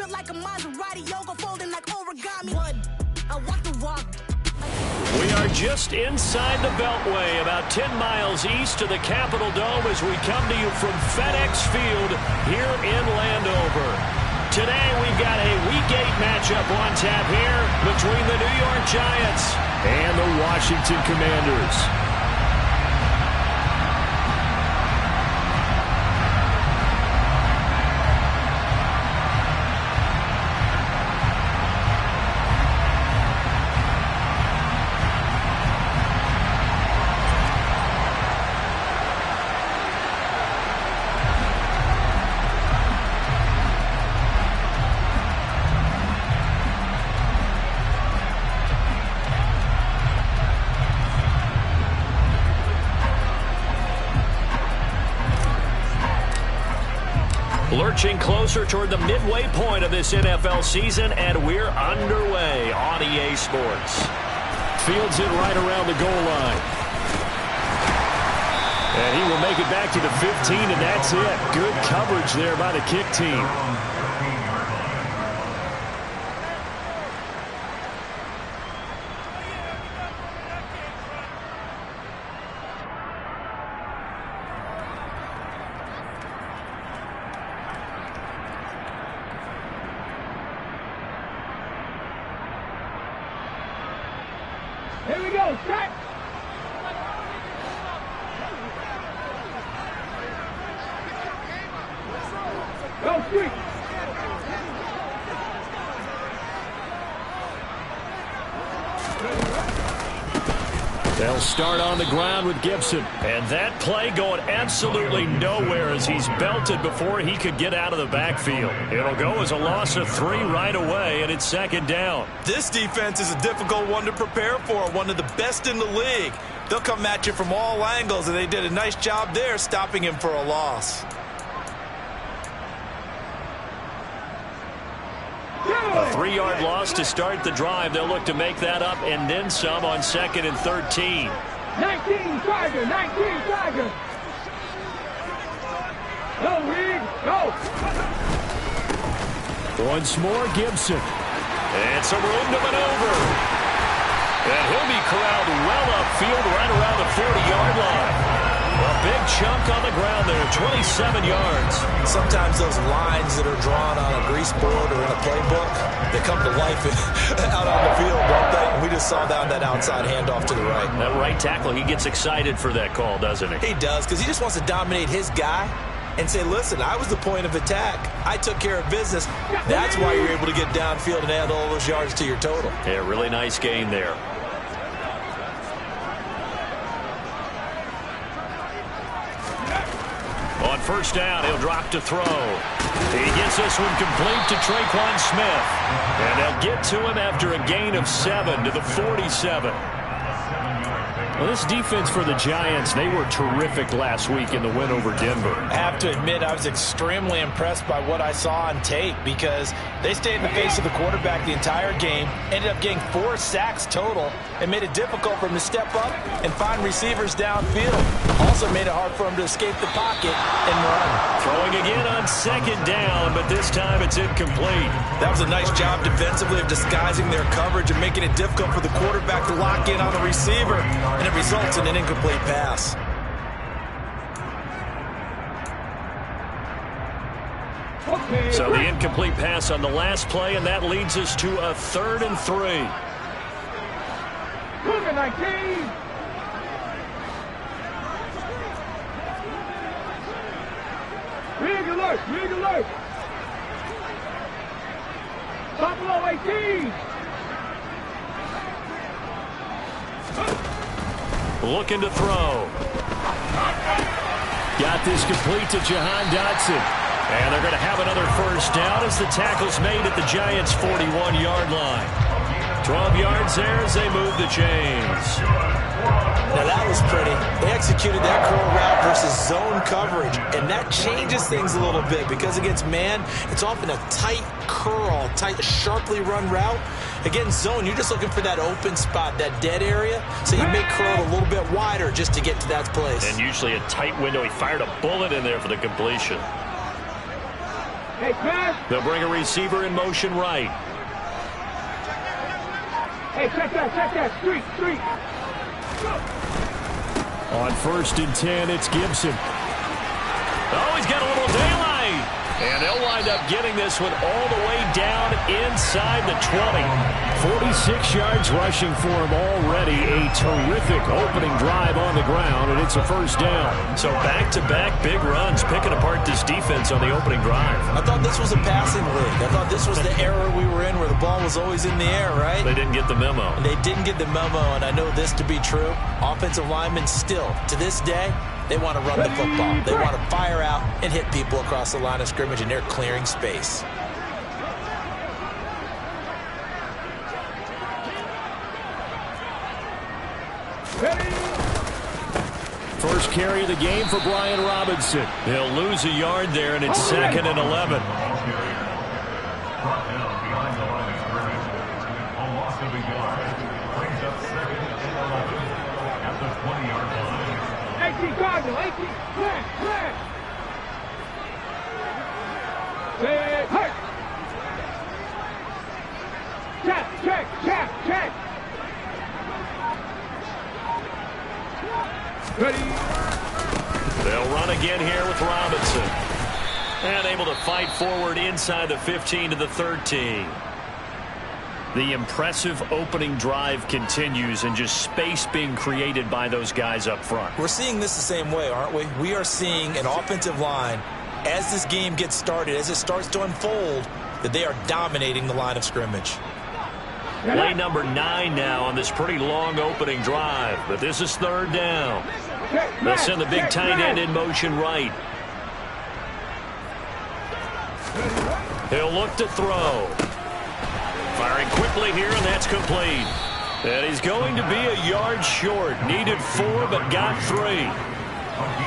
built like a Maserati, yoga folding like origami. One, I walk the walk. We are just inside the Beltway, about 10 miles east of the Capitol Dome as we come to you from FedEx Field here in Landover. Today we've got a Week 8 matchup on tap here between the New York Giants and the Washington Commanders. Lurching closer toward the midway point of this NFL season, and we're underway on EA Sports. Fields it right around the goal line. And he will make it back to the 15, and that's it. Good coverage there by the kick team. Here we go, set! Go, street! They'll start on the ground with Gibson. And that play going absolutely nowhere as he's belted before he could get out of the backfield. It'll go as a loss of 3 right away, and it's second down. This defense is a difficult one to prepare for, one of the best in the league. They'll come at you from all angles, and they did a nice job there stopping him for a loss. A 3-yard loss to start the drive. They'll look to make that up and then some on 2nd and 13. 19 Tiger, 19 Tiger. Go, Reed, go. Once more, Gibson. And some room to maneuver. And he'll be corralled well upfield right around the 40-yard line. A big chunk on the ground there, 27 yards. Sometimes those lines that are drawn on a grease board or in a playbook, they come to life out on the field, don't they? And we just saw that outside handoff to the right. That right tackle, he gets excited for that call, doesn't he? He does, because he just wants to dominate his guy and say, listen, I was the point of attack. I took care of business. That's why you're able to get downfield and add all those yards to your total. Yeah, really nice gain there. On first down, he'll drop to throw. He gets this one complete to Traquan Smith. And they'll get to him after a gain of 7 to the 47. Well, this defense for the Giants, they were terrific last week in the win over Denver. I have to admit, I was extremely impressed by what I saw on tape because they stayed in the face of the quarterback the entire game, ended up getting 4 sacks total, and made it difficult for him to step up and find receivers downfield. Also made it hard for him to escape the pocket and run. Throwing again on 2nd down, but this time it's incomplete. That was a nice job defensively of disguising their coverage and making it difficult for the quarterback to lock in on the receiver. And it results in an incomplete pass. So the incomplete pass on the last play, and that leads us to a 3rd and 3. Cougar 19. Rig alert, rig alert. Buffalo 18. Looking to throw. Got this complete to Jahan Dotson. And they're going to have another first down as the tackle's made at the Giants' 41-yard line. 12 yards there as they move the chains. Now that was pretty. They executed that curl route versus zone coverage, and that changes things a little bit because against man, it's often a tight curl, tight, sharply run route. Against zone, you're just looking for that open spot, that dead area, so you make curl a little bit wider just to get to that place. And usually a tight window. He fired a bullet in there for the completion. Hey, pass. They'll bring a receiver in motion right. Hey, check that. Street. On 1st and 10, it's Gibson. Oh, he's got a little daylight. And they'll wind up getting this one all the way down inside the 20. 46 yards rushing for him already. A terrific opening drive on the ground, and it's a 1st down. So back-to-back big runs, picking apart this defense on the opening drive. I thought this was a passing league. I thought this was the era we were in where the ball was always in the air, right? They didn't get the memo. They didn't get the memo, and I know this to be true. Offensive linemen still, to this day, they want to run the football. They want to fire out and hit people across the line of scrimmage, and they're clearing space. First carry of the game for Brian Robinson. He'll lose a yard there, and it's 2nd and 11. Cardinal, 18, clear. Say, hey. Check. Ready. They'll run again here with Robinson. And able to fight forward inside the 15 to the 13. The impressive opening drive continues, and just space being created by those guys up front. We're seeing this the same way, aren't we? We are seeing an offensive line, as this game gets started, as it starts to unfold, that they are dominating the line of scrimmage. Play number 9 now on this pretty long opening drive, but this is 3rd down. They'll send the big tight end in motion right. He'll look to throw. Firing quickly here, and that's complete. And he's going to be a yard short. Needed 4, but got 3.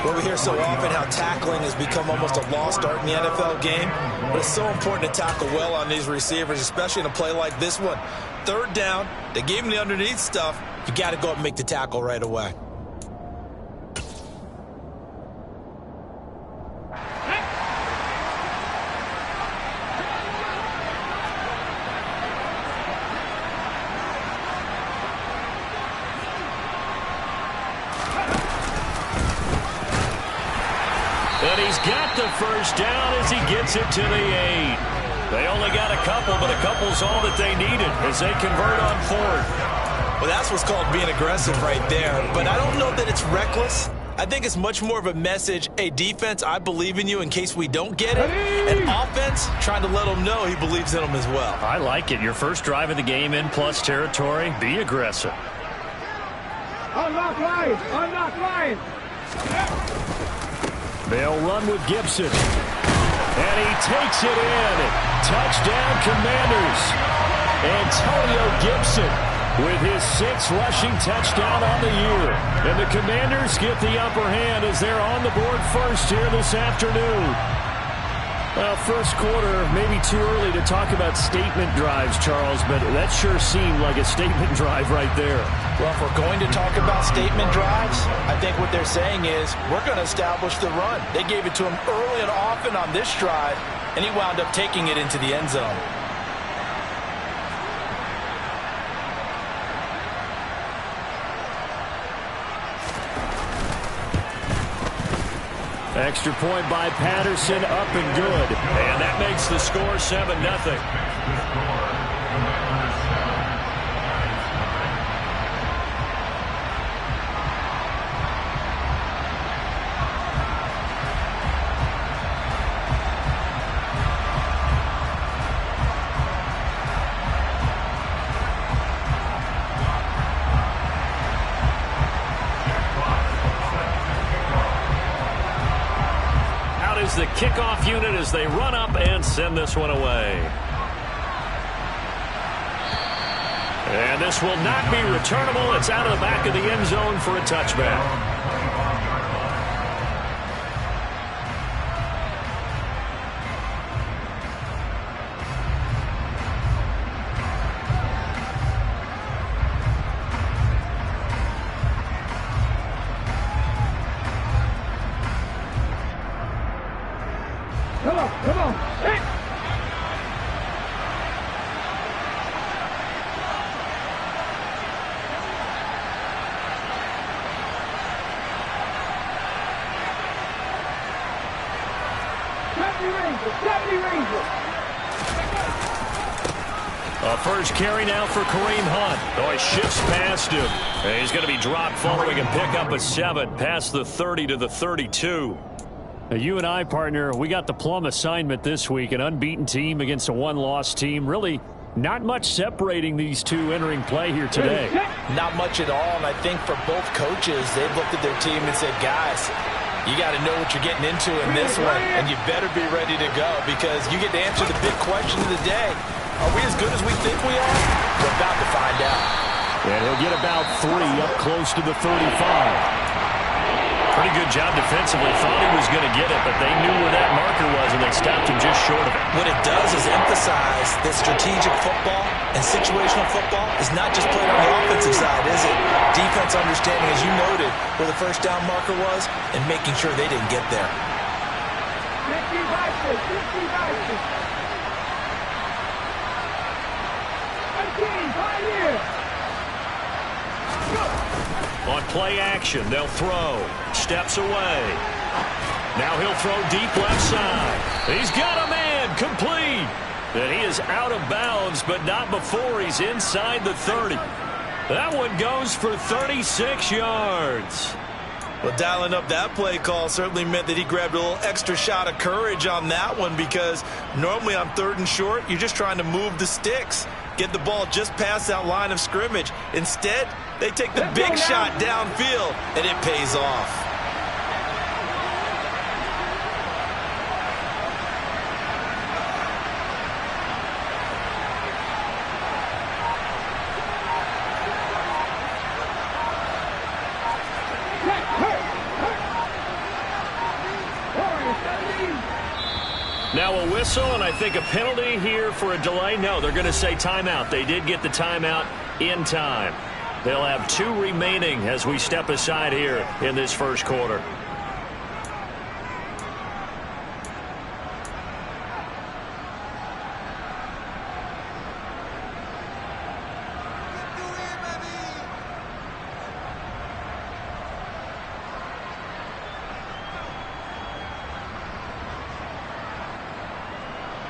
Well, we hear so often how tackling has become almost a lost art in the NFL game, but it's so important to tackle well on these receivers, especially in a play like this one. 3rd down, they gave him the underneath stuff. You got to go up and make the tackle right away. And he's got the 1st down as he gets it to the 8. They only got a couple, but a couple's all that they needed as they convert on 4th. Well, that's what's called being aggressive right there. But I don't know that it's reckless. I think it's much more of a message, hey, defense, I believe in you in case we don't get it. And offense, trying to let them know he believes in them as well. I like it. Your first drive of the game in plus territory, be aggressive. Unlock line. They'll run with Gibson. And he takes it in. Touchdown, Commanders. Antonio Gibson with his 6th rushing touchdown on the year. And the Commanders get the upper hand as they're on the board first here this afternoon. Well, first quarter, maybe too early to talk about statement drives, Charles, but that sure seemed like a statement drive right there. Well, if we're going to talk about statement drives, I think what they're saying is we're going to establish the run. They gave it to him early and often on this drive, and he wound up taking it into the end zone. Extra point by Patterson, up and good. And that makes the score 7-0. The kickoff unit as they run up and send this one away. And this will not be returnable. It's out of the back of the end zone for a touchback. Come on. Hey. A first carry now for Kareem Hunt. Oh, he shifts past him. And he's going to be dropped following a pickup of 7 past the 30 to the 32. Now, you and I, partner, we got the plum assignment this week. An unbeaten team against a one-loss team. Really not much separating these two entering play here today. Not much at all, and I think for both coaches, they've looked at their team and said, guys, you got to know what you're getting into in this one, and you better be ready to go because you get to answer the big question of the day. Are we as good as we think we are? We're about to find out. And he'll get about 3 up close to the 35. Pretty good job defensively. Thought he was going to get it, but they knew where that marker was, and they stopped him just short of it. What it does is emphasize that strategic football and situational football is not just played on the offensive side, is it? Defense understanding, as you noted, where the first down marker was and making sure they didn't get there. 50 vices, 50 vices. 18, right here. Go. On play action, they'll throw. Steps away. Now he'll throw deep left side. He's got a man. Complete. And he is out of bounds, but not before he's inside the 30. That one goes for 36 yards. Well, dialing up that play call certainly meant that he grabbed a little extra shot of courage on that one because normally on 3rd and short, you're just trying to move the sticks, get the ball just past that line of scrimmage. Instead, they take the big shot downfield, and it pays off. Now a whistle, and I think a penalty here for a delay. No, they're going to say timeout. They did get the timeout in time. They'll have 2 remaining as we step aside here in this first quarter.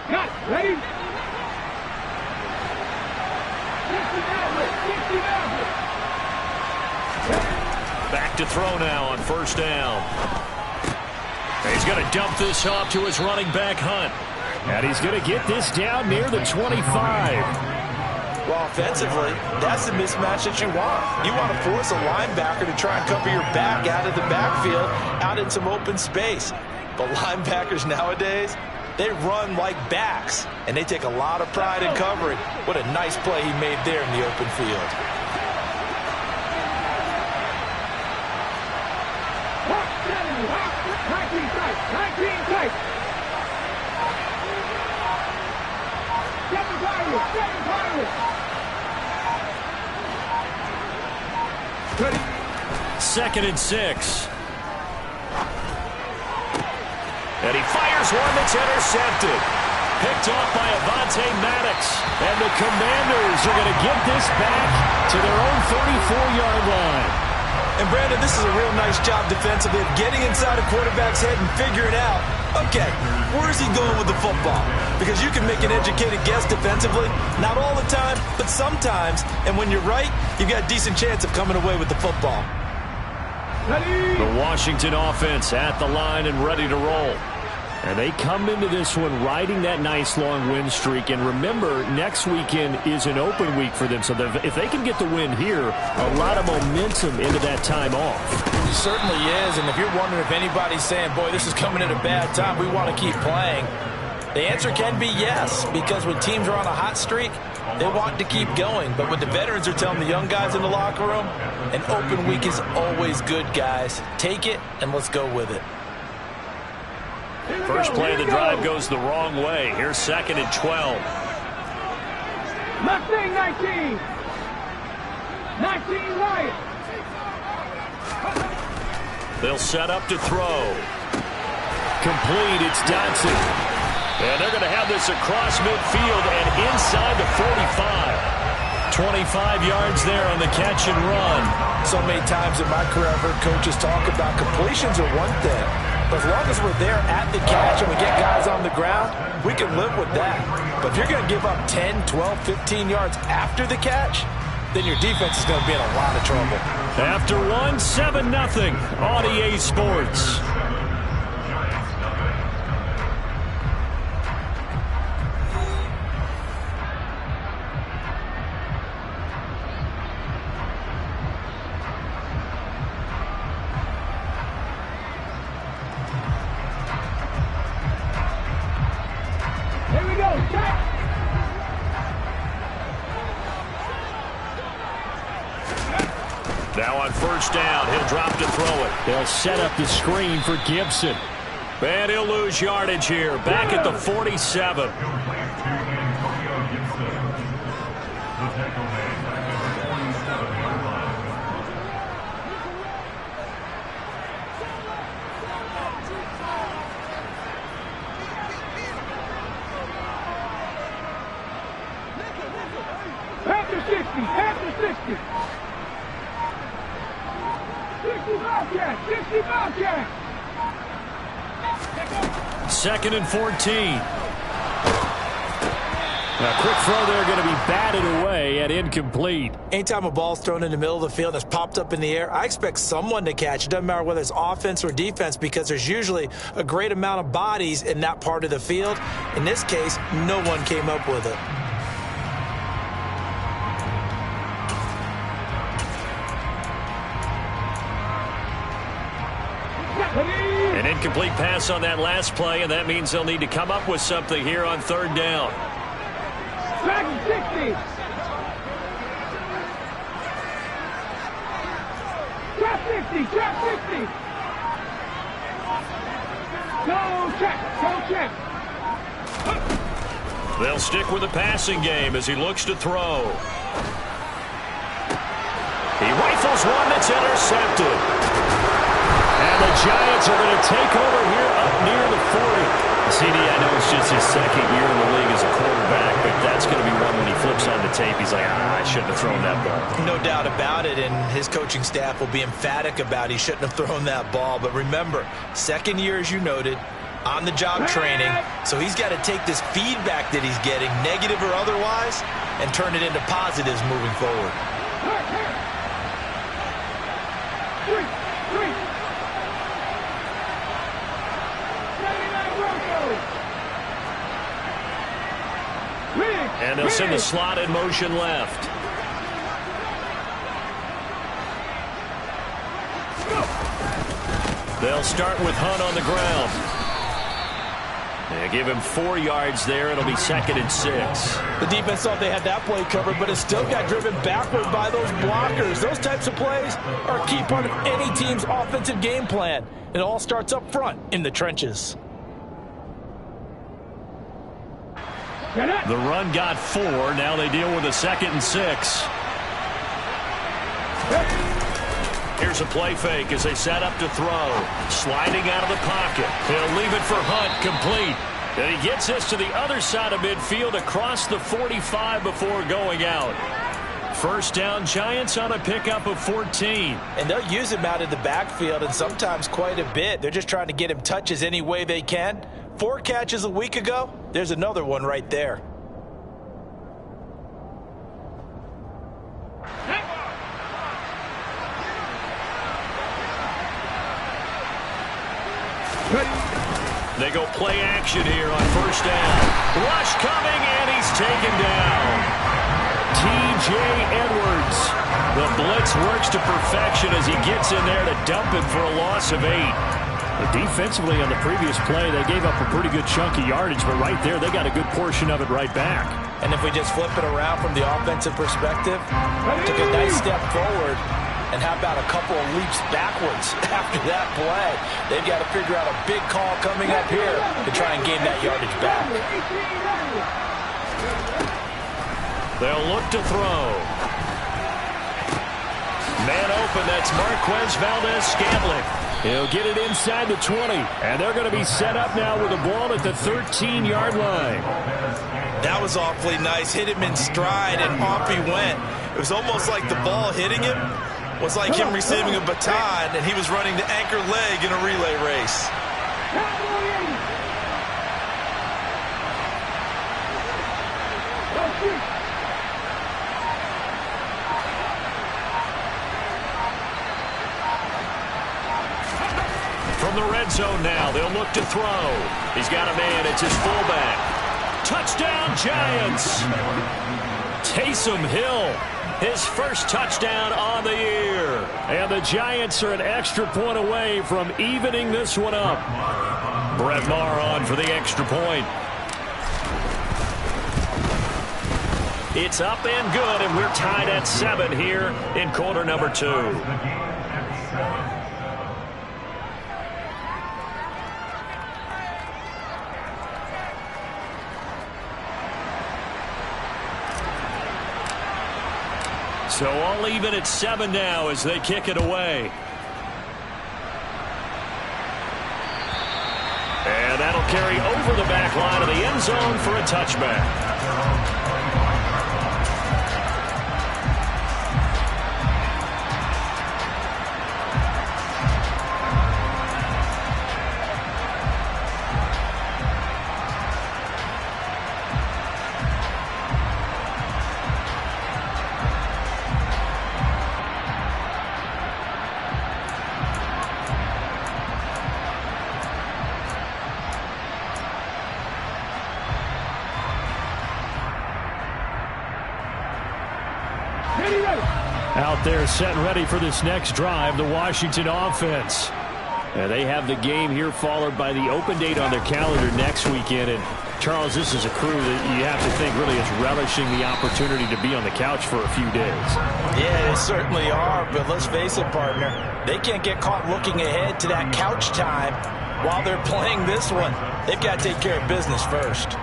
Cut, ready? 50 Back to throw now on first down. He's going to dump this off to his running back, Hunt. And he's going to get this down near the 25. Well, offensively, that's the mismatch that you want. You want to force a linebacker to try and cover your back out of the backfield, out in some open space. But linebackers nowadays, they run like backs, and they take a lot of pride in covering. What a nice play he made there in the open field. Second and 6. And he fires one that's intercepted. Picked off by Avonte Maddox. And the Commanders are going to get this back to their own 34-yard line. And, Brandon, this is a real nice job defensively of getting inside a quarterback's head and figuring out, okay, where is he going with the football? Because you can make an educated guess defensively, not all the time, but sometimes. And when you're right, you've got a decent chance of coming away with the football. The Washington offense at the line and ready to roll. And they come into this one riding that nice long win streak. And remember, next weekend is an open week for them. So if they can get the win here, a lot of momentum into that time off. It certainly is. And if you're wondering if anybody's saying, boy, this is coming at a bad time, we want to keep playing, the answer can be yes. Because when teams are on a hot streak, they want to keep going. But what the veterans are telling the young guys in the locker room, an open week is always good, guys. Take it and let's go with it. First play of the drive goes the wrong way. Here's 2nd and 12. Left thing, 19. 19 right. They'll set up to throw. Complete, it's Dotson. And they're going to have this across midfield and inside the 45. 25 yards there on the catch and run. So many times in my career I've heard coaches talk about completions are one thing, As long as we're there at the catch and we get guys on the ground, we can live with that. But if you're going to give up 10, 12, 15 yards after the catch, then your defense is going to be in a lot of trouble. After one, 7-0 on EA Sports. Here we go. Check. Now on first down, he'll drop to throw it. They'll set up the screen for Gibson. And he'll lose yardage here, back at the 47. After 60. After 60. 60 Bobcat. 60 Bobcat. 2nd and 14. A quick throw there, going to be batted away and incomplete. Anytime a ball's thrown in the middle of the field that's popped up in the air, I expect someone to catch. It doesn't matter whether it's offense or defense, because there's usually a great amount of bodies in that part of the field. In this case, no one came up with it. An incomplete pass on that last play, and that means they'll need to come up with something here on third down. Second 60. Trap 50. Trap 50. Go check. Go check. They'll stick with the passing game as he looks to throw. He rifles one that's intercepted. And the Giants are going to take over here up near the 40. CD, I know it's just his second year in the league as a quarterback, but that's going to be one when he flips on the tape. He's like, I shouldn't have thrown that ball. No doubt about it, and his coaching staff will be emphatic about he shouldn't have thrown that ball. But remember, second year, as you noted, on-the-job training, so he's got to take this feedback that he's getting, negative or otherwise, and turn it into positives moving forward. And they'll send the slot in motion left. They'll start with Hunt on the ground. They give him 4 yards there. It'll be 2nd and 6. The defense thought they had that play covered, but it still got driven backward by those blockers. Those types of plays are a key part of any team's offensive game plan. It all starts up front in the trenches. The run got 4. Now they deal with a 2nd and 6. Here's a play fake as they set up to throw. Sliding out of the pocket. He'll leave it for Hunt, complete. And he gets this to the other side of midfield across the 45 before going out. First down, Giants on a pickup of 14. And they'll use him out in the backfield, and sometimes quite a bit. They're just trying to get him touches any way they can. 4 catches a week ago. There's another one right there. They go play action here on first down. Rush coming, and he's taken down. T.J. Edwards. The blitz works to perfection as he gets in there to dump him for a loss of 8. Defensively on the previous play, they gave up a pretty good chunk of yardage, but right there, they got a good portion of it right back. And if we just flip it around from the offensive perspective, took a nice step forward, and how about a couple of leaps backwards after that play? They've got to figure out a big call coming up here to try and gain that yardage back. They'll look to throw. Man open, that's Marquez Valdez-Scantling. He'll get it inside the 20, and they're going to be set up now with the ball at the 13-yard line. That was awfully nice. Hit him in stride, and off he went. It was almost like the ball hitting him was like him receiving a baton, and he was running the anchor leg in a relay race. Cowboy 80. Go shoot. From the red zone now, they'll look to throw. He's got a man. It's his fullback. Touchdown, Giants. Taysom Hill, his first touchdown on the year. And the Giants are an extra point away from evening this one up. Brett Maher on for the extra point. It's up and good, and we're tied at 7 here in quarter number 2. So all even at 7 now as they kick it away. And that'll carry over the back line of the end zone for a touchback. Out there set and ready for this next drive, the Washington offense. And they have the game here followed by the open date on their calendar next weekend. And Charles, this is a crew that you have to think really is relishing the opportunity to be on the couch for a few days. Yeah, they certainly are, but let's face it, partner. They can't get caught looking ahead to that couch time while they're playing this one. They've got to take care of business first.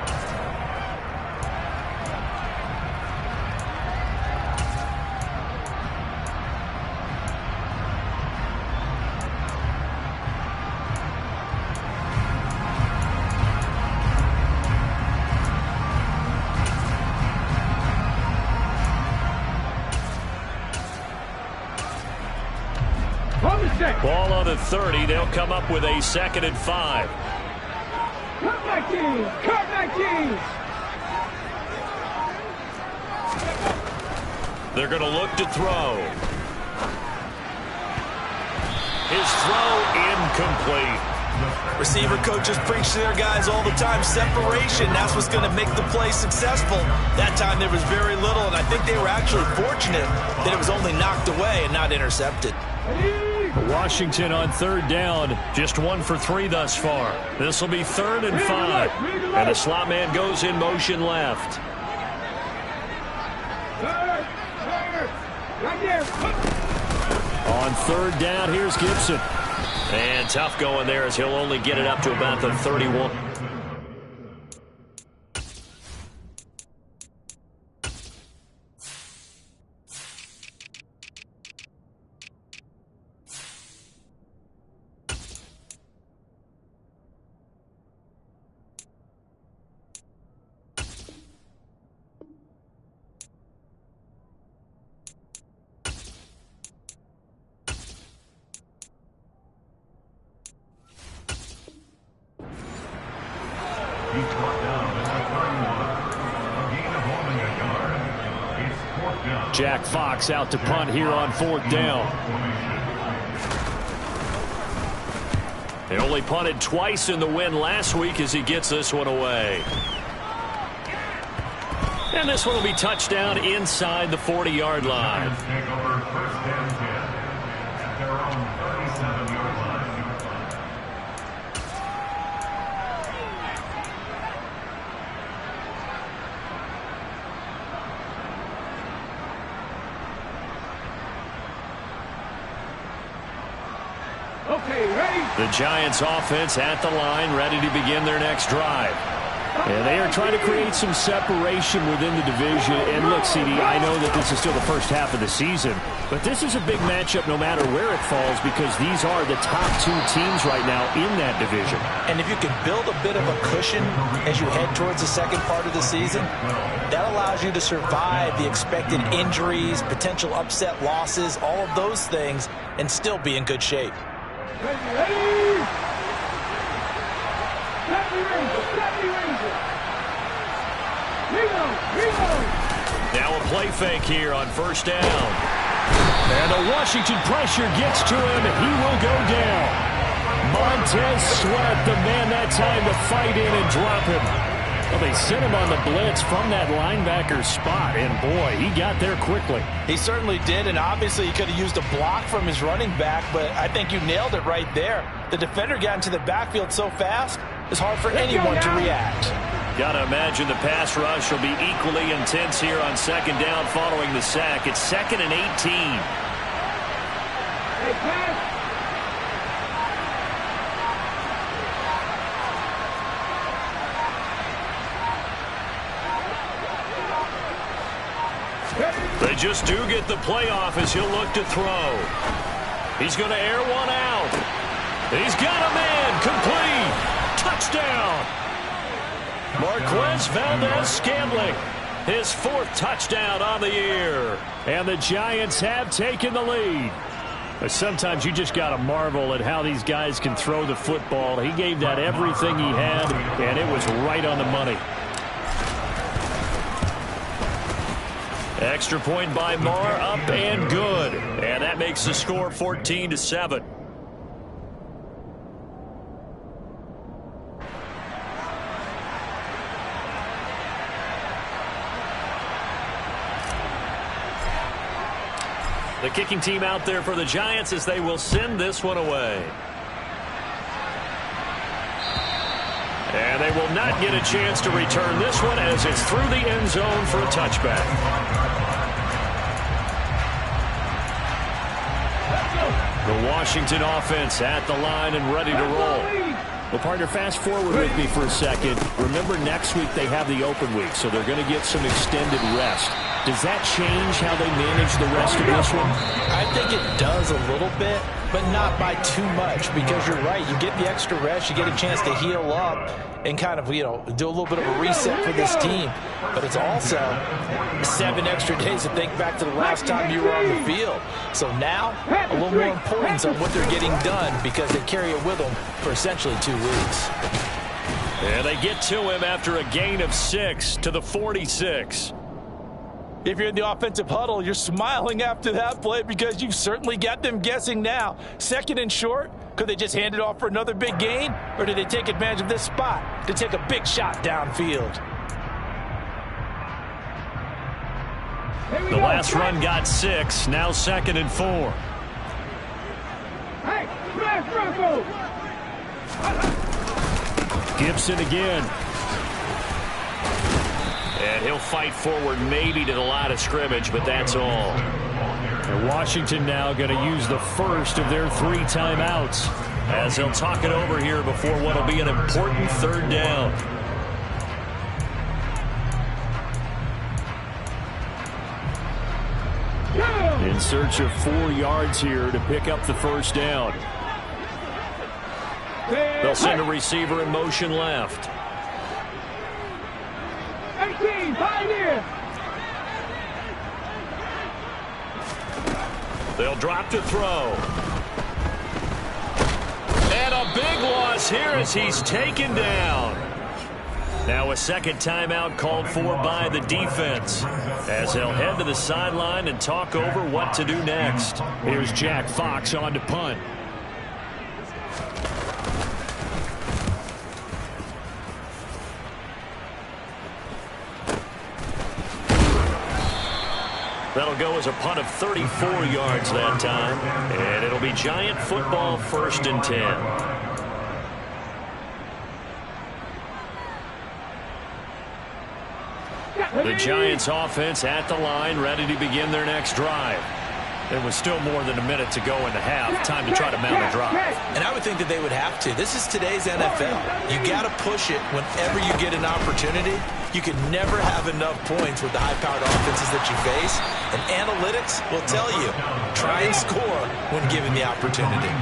Ball on the 30. They'll come up with a 2nd and 5. Cut back teams! Cut back teams! They're going to look to throw. His throw incomplete. Receiver coaches preach to their guys all the time. Separation, that's what's going to make the play successful. That time there was very little, and I think they were actually fortunate that it was only knocked away and not intercepted. Washington on 3rd down, just 1 for 3 thus far. This will be 3rd and 5. And the slot man goes in motion left. On 3rd down, here's Gibson. And tough going there as he'll only get it up to about the 31. Jack Fox out to punt here on 4th down. They only punted twice in the win last week as he gets this one away. And this one will be touchdown inside the 40-yard line. The Giants offense at the line, ready to begin their next drive. And they are trying to create some separation within the division. And look, CD, I know that this is still the first half of the season, but this is a big matchup no matter where it falls because these are the top 2 teams right now in that division. And if you can build a bit of a cushion as you head towards the second part of the season, that allows you to survive the expected injuries, potential upset losses, all of those things, and still be in good shape. Now a play fake here on first down. And the Washington pressure gets to him. He will go down. Montez Sweat, the man that time to fight in and drop him. Well, they sent him on the blitz from that linebacker spot, and boy, he got there quickly. He certainly did, and obviously he could have used a block from his running back, but I think you nailed it right there. The defender got into the backfield so fast, it's hard for anyone to react. Got to imagine the pass rush will be equally intense here on second down following the sack. It's 2nd and 18. Hey, pass. They just do get the playoff as he'll look to throw. He's going to air one out. He's got a man. Complete. Touchdown. Marquez Valdez-Scantling. His 4th touchdown on the year. And the Giants have taken the lead. But sometimes you just got to marvel at how these guys can throw the football. He gave that everything he had, and it was right on the money. Extra point by Marr, up and good. And that makes the score 14-7. The kicking team out there for the Giants as they will send this one away. And they will not get a chance to return this one as it's through the end zone for a touchback. The Washington offense at the line and ready to roll. Well, partner, fast forward with me for a second. Remember, next week they have the open week, so they're going to get some extended rest. Does that change how they manage the rest of this one? I think it does a little bit, but not by too much, because you're right. You get the extra rest, you get a chance to heal up and kind of, do a little bit of a reset for this team. But it's also 7 extra days to think back to the last time you were on the field. So now, a little more importance on what they're getting done because they carry it with them for essentially 2 weeks. And they get to him after a gain of 6 to the 46. If you're in the offensive huddle, you're smiling after that play because you've certainly got them guessing now. 2nd and short, could they just hand it off for another big gain? Or did they take advantage of this spot to take a big shot downfield? The last run got 6, now 2nd and 4. Hey, smash Bronco! Gibson again. And he'll fight forward maybe to the line of scrimmage, but that's all. And Washington now going to use the first of their 3 timeouts as they'll talk it over here before what will be an important 3rd down. In search of 4 yards here to pick up the first down. They'll send a receiver in motion left. 18, Pioneer! They'll drop to throw. And a big loss here as he's taken down. Now a 2nd timeout called for by the defense as they'll head to the sideline and talk over what to do next. Here's Jack Fox on to punt. That'll go as a punt of 34 yards that time. And it'll be Giant football 1st and 10. The Giants offense at the line, ready to begin their next drive. There was still more than a minute to go in the half. Time to try to mount a drive. And I would think that they would have to. This is today's NFL. You got to push it whenever you get an opportunity. You can never have enough points with the high-powered offenses that you face. And analytics will tell you, try and score when given the opportunity.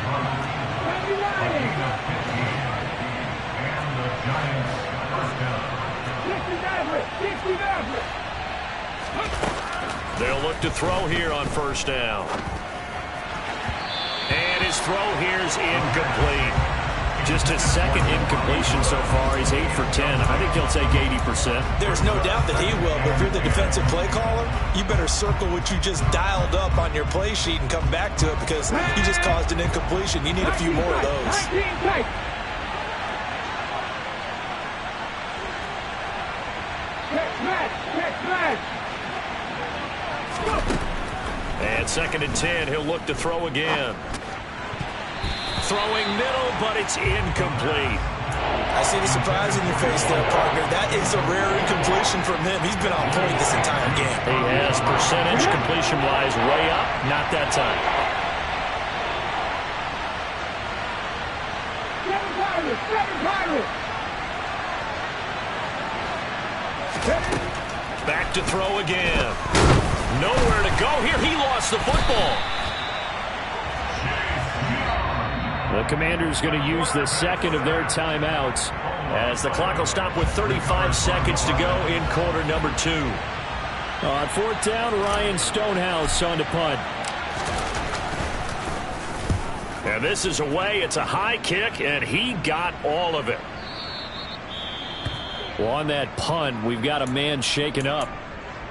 They'll look to throw here on first down. And his throw here is incomplete. Just his second incompletion so far. He's 8 for 10. I think he'll take 80%. There's no doubt that he will, but if you're the defensive play caller, you better circle what you just dialed up on your play sheet and come back to it because you just caused an incompletion. You need a few more of those. And 2nd and 10, he'll look to throw again. Throwing middle, but it's incomplete. I see the surprise in your face there, partner. That is a rare incompletion from him. He's been on point this entire game. He has percentage completion-wise way up. Not that time. Back to throw again. Nowhere to go here. He lost the football. The Commanders going to use the second of their timeouts as the clock will stop with 35 seconds to go in quarter number 2. On 4th down, Ryan Stonehouse on to punt. And this is away. It's a high kick, and he got all of it. Well, on that punt, we've got a man shaken up.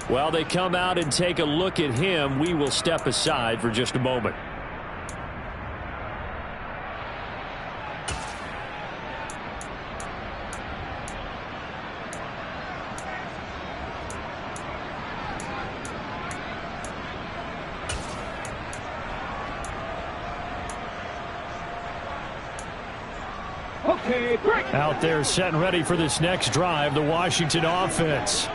While they come out and take a look at him, we will step aside for just a moment. Out there set and ready for this next drive, the Washington offense.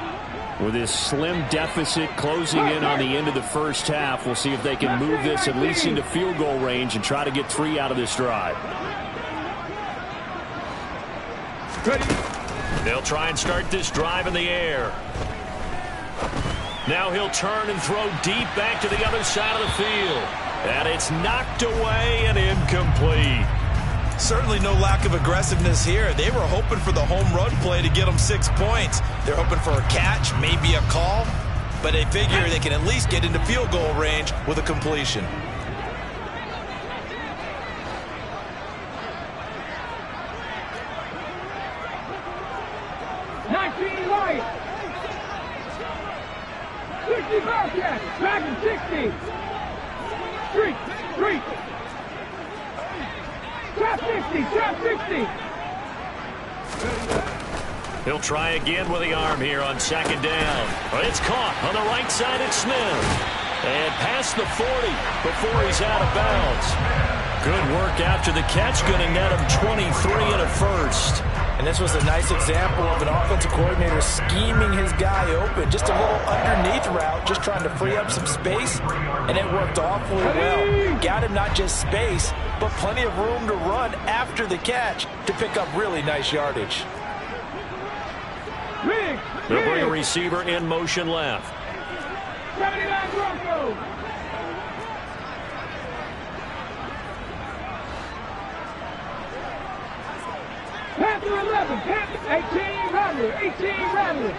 With this slim deficit closing in on the end of the first half, we'll see if they can move this at least into field goal range and try to get 3 out of this drive. They'll try and start this drive in the air. Now he'll turn and throw deep back to the other side of the field. And it's knocked away and incomplete. Certainly no lack of aggressiveness here. They were hoping for the home run play to get them 6 points. They're hoping for a catch, maybe a call, but they figure they can at least get into field goal range with a completion. Back in 60. Street. Trap 60. He'll try again with the arm here on 2nd down. But it's caught on the right side at Smith. And past the 40 before he's out of bounds. Good work after the catch. Going to net him 23 and a first. And this was a nice example of an offensive coordinator scheming his guy open. Just a little underneath route, just trying to free up some space, and it worked awfully well. Got him not just space, but plenty of room to run after the catch to pick up really nice yardage. They'll bring a receiver in motion left. 79 Broncos. Panther 11, Panther 18, Rattler.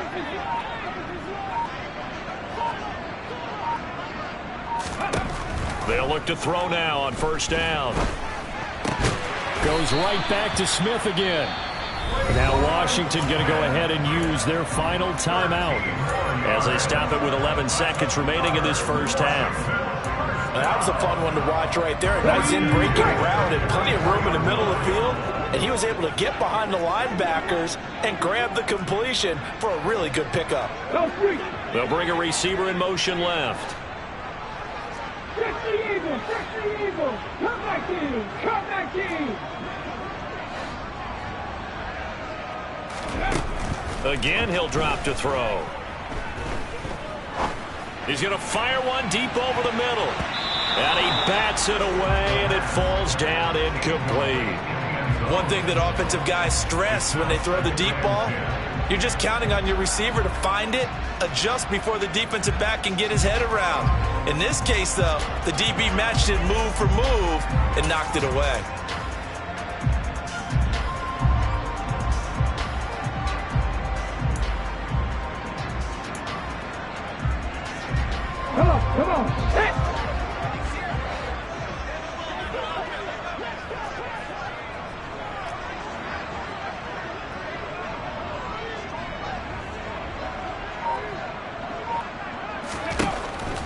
They'll look to throw now on 1st down. Goes right back to Smith again. Now Washington going to go ahead and use their final timeout as they stop it with 11 seconds remaining in this first half. That was a fun one to watch right there. A nice in-breaking route and plenty of room in the middle of the field. And he was able to get behind the linebackers and grab the completion for a really good pickup. They'll bring a receiver in motion left. 60 Eagles. Come back in. Again, he'll drop to throw. He's going to fire one deep over the middle. And he bats it away, and it falls down incomplete. One thing that offensive guys stress when they throw the deep ball, you're just counting on your receiver to find it, adjust before the defensive back can get his head around. In this case, though, the DB matched it move for move and knocked it away. Come on. Hit.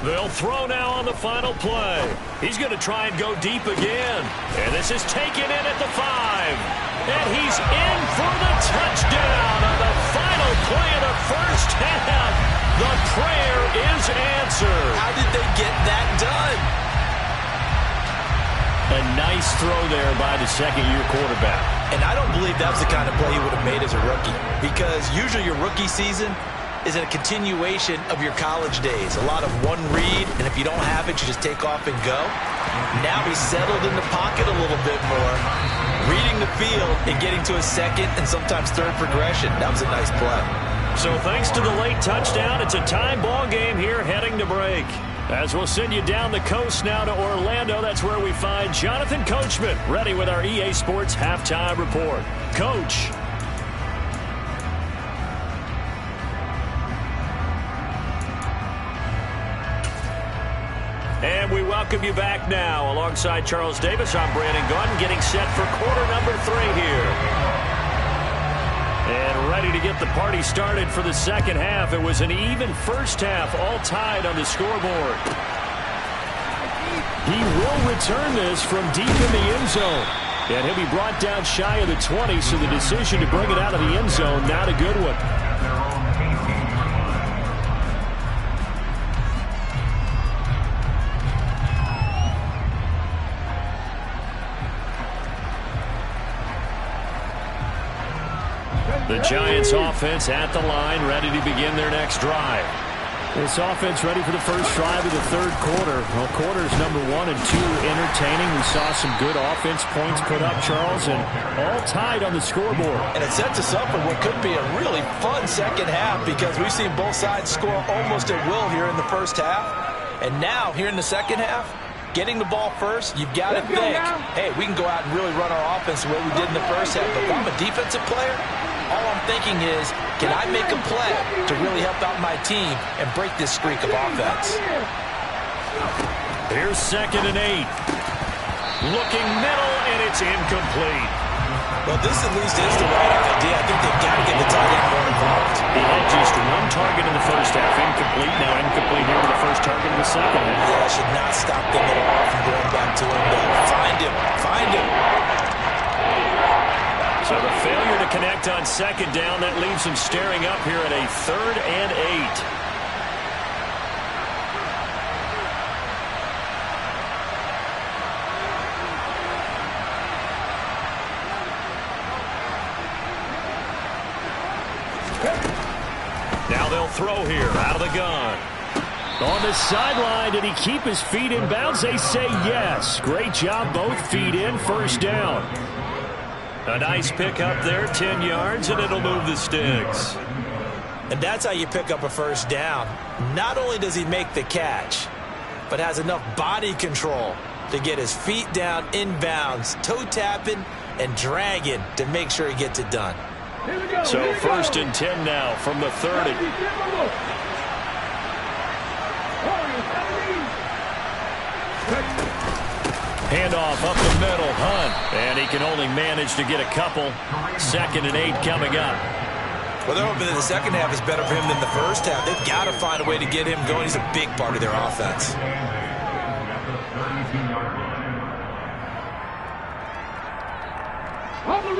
They'll throw now on the final play. He's going to try and go deep again. And this is taken in at the 5. And he's in for the touchdown on the final play of the first half. The prayer is answered. How did they get that done? A nice throw there by the second-year quarterback. And I don't believe that's the kind of play he would have made as a rookie, because usually your rookie season is a continuation of your college days. A lot of one read, and if you don't have it, you just take off and go. Now he's settled in the pocket a little bit more, reading the field and getting to a second and sometimes third progression. That was a nice play. So thanks to the late touchdown, it's a tie ball game here heading to break. As we'll send you down the coast now to Orlando, that's where we find Jonathan Coachman, ready with our EA Sports Halftime Report. Coach. And we welcome you back now. Alongside Charles Davis, I'm Brandon Gaudin, getting set for quarter number 3 here. And ready to get the party started for the second half. It was an even first half, all tied on the scoreboard. He will return this from deep in the end zone. And he'll be brought down shy of the 20, so the decision to bring it out of the end zone, not a good one. The Giants offense at the line, ready to begin their next drive. This offense ready for the first drive of the third quarter. Well, quarters number 1 and 2 entertaining. We saw some good offense points put up, Charles, and all tied on the scoreboard. And it sets us up for what could be a really fun second half, because we've seen both sides score almost at will here in the first half. And now, here in the second half, getting the ball first, you've got to think, hey, we can go out and really run our offense the way we did in the first half. But if I'm a defensive player, all I'm thinking is, can I make a play to really help out my team and break this streak of offense? Here's 2nd and 8. Looking middle, and it's incomplete. Well, this at least is the right idea. I think they've got to get the tight end more involved. He had just 1 target in the first half, incomplete. Now incomplete here with the first target in the second half. Yeah, should not stop them at all from going back to him. Find him. Find him. So the failure to connect on second down, that leaves him staring up here at a 3rd and 8. Now they'll throw here out of the gun. On the sideline, did he keep his feet in bounds? They say yes. Great job, both feet in, first down. A nice pick up there, 10 yards, and it'll move the sticks. And that's how you pick up a first down. Not only does he make the catch, but has enough body control to get his feet down inbounds, toe tapping and dragging to make sure he gets it done. So 1st and 10 now from the 30. Handoff up the middle, Hunt. And he can only manage to get a couple. 2nd and 8 coming up. Well, they're hoping that the second half is better for him than the first half. They've got to find a way to get him going. He's a big part of their offense.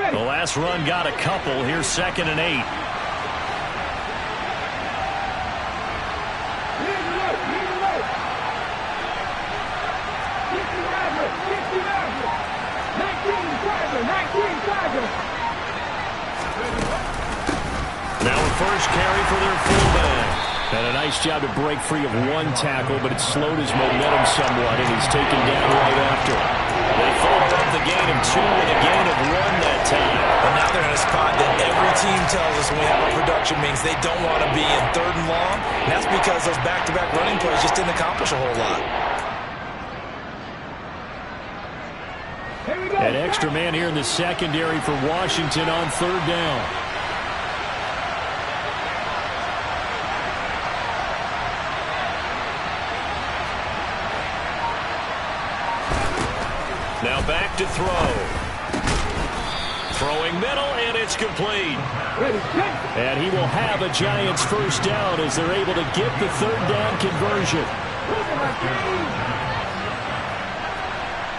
The last run got a couple. Here's 2nd and 8. Now a first carry for their fullback. And a nice job to break free of 1 tackle, but it slowed his momentum somewhat, and he's taken down right after. They followed up the gain of 2 with a gain of 1 that time. And now they're in a spot that every team tells us when we have a production means they don't want to be in 3rd and long. And that's because those back-to-back running plays just didn't accomplish a whole lot. An extra man here in the secondary for Washington on 3rd down. Now back to throw. Throwing middle, and it's complete. And he will have a Giants first down as they're able to get the 3rd down conversion.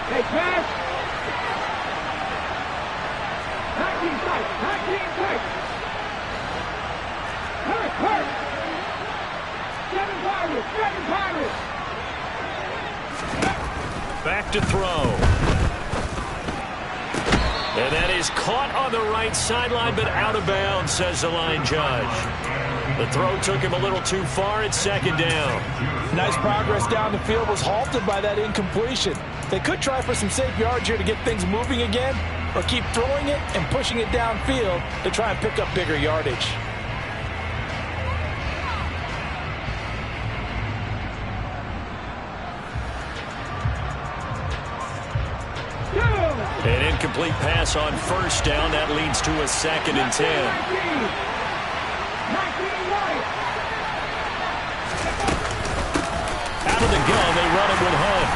Hey, pass. Tag team tight. Tag team tight. Hurt. 7 Pirates. Back to throw. And that is caught on the right sideline, but out of bounds, says the line judge. The throw took him a little too far. It's second down. Nice progress down the field was halted by that incompletion. They could try for some safe yards here to get things moving again, or keep throwing it and pushing it downfield to try and pick up bigger yardage. An incomplete pass on first down. That leads to a 2nd and 10. Out of the gun, they run it with Hunt.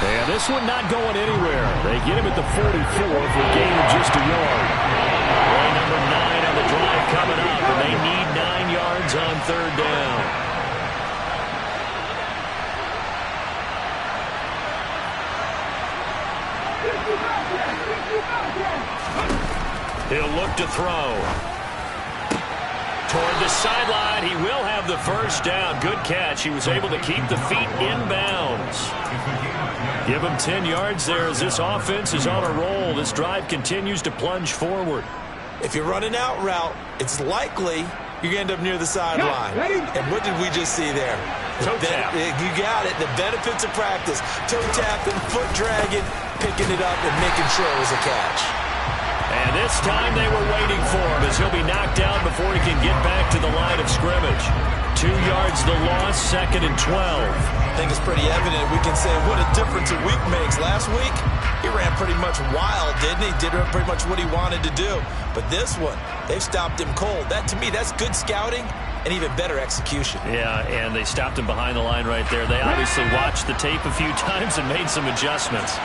And this one not going anywhere. They get him at the 44 for a gain of just a yard. Play number 9 on the drive coming up, and they need 9 yards on 3rd down. He'll look to throw. Toward the sideline, he will have the first down. Good catch. He was able to keep the feet in bounds. Give him 10 yards there as this offense is on a roll. This drive continues to plunge forward. If you're running out route, it's likely you're going to end up near the sideline. And what did we just see there? Toe tap. You got it. The benefits of practice. Toe tapping, foot dragging, picking it up, and making sure it was a catch. And this time they were waiting for him as he'll be knocked down before he can get back to the line of scrimmage. 2 yards the loss, 2nd and 12. I think it's pretty evident. We can say what a difference a week makes. Last week, he ran pretty much wild, didn't he? Did pretty much what he wanted to do. But this one, they've stopped him cold. That, to me, that's good scouting and even better execution. Yeah, and they stopped him behind the line right there. They obviously watched the tape a few times and made some adjustments.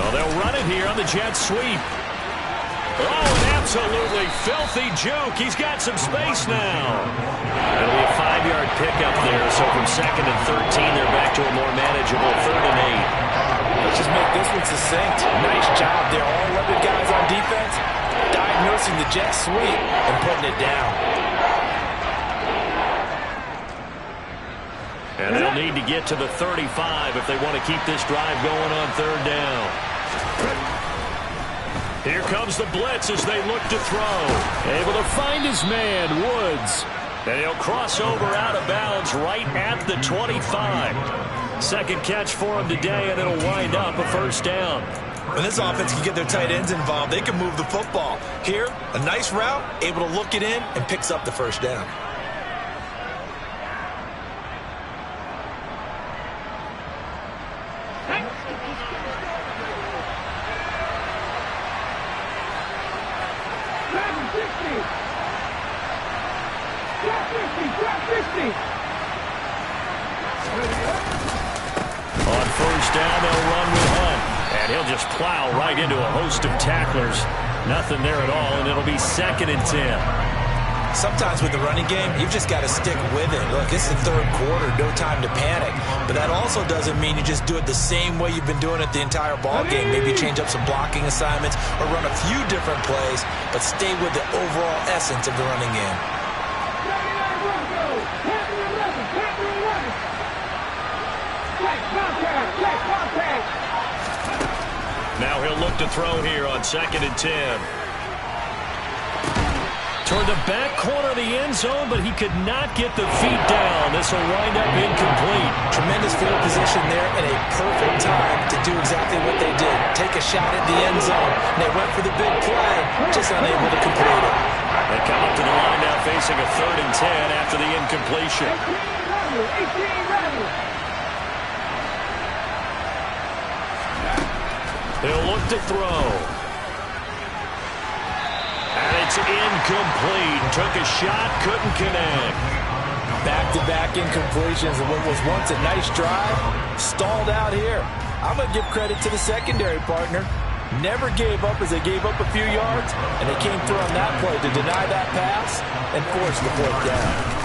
Oh, they'll run it here on the jet sweep. Oh, an absolutely filthy juke. He's got some space now. It'll be a 5-yard pickup there. So from 2nd and 13, they're back to a more manageable 3rd and 8. Let's just make this one succinct. Nice job there. All 11 guys on defense diagnosing the jet sweep and putting it down. And they'll need to get to the 35 if they want to keep this drive going on 3rd down. Here comes the blitz as they look to throw. Able to find his man, Woods. And he'll cross over out of bounds right at the 25. Second catch for him today, and it'll wind up a first down. When this offense can get their tight ends involved, they can move the football. Here, a nice route, able to look it in, and picks up the first down. On first down, they'll run with Hunt. And he'll just plow right into a host of tacklers. Nothing there at all, and it'll be 2nd and 10. Sometimes with the running game, you've just got to stick with it. Look, it's the 3rd quarter, no time to panic. But that also doesn't mean you just do it the same way you've been doing it the entire ball game. Maybe change up some blocking assignments or run a few different plays, but stay with the overall essence of the running game. Now he'll look to throw here on 2nd and 10. Toward the back corner of the end zone, but he could not get the feet down. This will wind up incomplete. Tremendous field position there and a perfect time to do exactly what they did. Take a shot at the end zone. And they went for the big play, just unable to complete it. They come up to the line now facing a 3rd and 10 after the incompletion. He'll look to throw. And it's incomplete. Took a shot, couldn't connect. Back-to-back incompletions and what was once a nice drive stalled out here. I'm going to give credit to the secondary partner. never gave up as they gave up a few yards, and they came through on that play to deny that pass and force the 4th down.